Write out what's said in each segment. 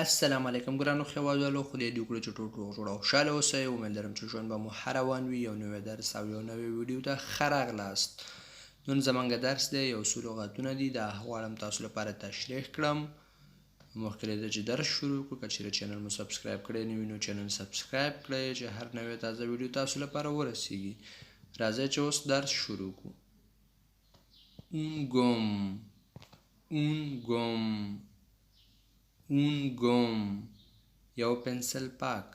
السلام علیکم ګرانو خوږوالو، خدای دې وکړي چې ټول روغ او خوشحاله اوسئ. امید لرم چې ژوند به مو ښه روان وي. یو نوی درس او یو نوی ویډیو ته ښه راغلاست. نن زمونږ درس دی، یو څو لغاتونه دي، دا غواړم تاسو لپاره تشریخ کړم. مخکې له دې چې درس شروع کړو، که چیرې چینل مو سبسکرایب کړی نه وي نو چینل سبسکرایب کړئ چې هر نوی تازه ویډیو تاسو لپاره ورسیږي. راځئ چې اوس درس شروع کړو. un gomme, یو پنسل پاک.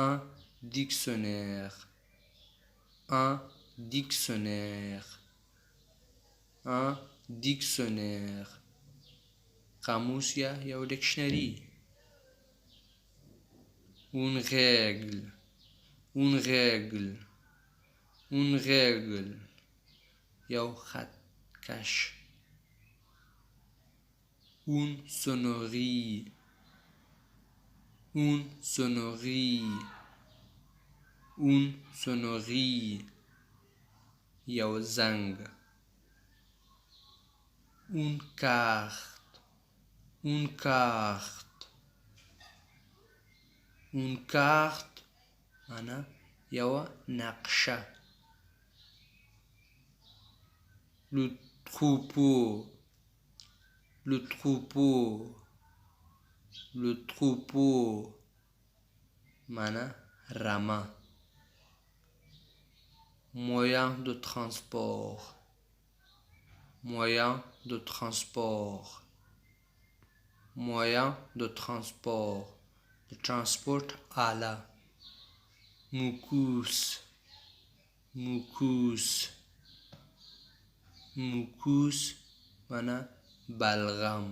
un dictionnaire, un dictionnaire, قاموس یا یو ډکشنری. une règle, یو خط کش. une sonnerie, یو زنگ. une carte معنی یو نقشه. le troupeau معنی رمه. moyen de transport, de transport آله. موکوس معنی بلغم.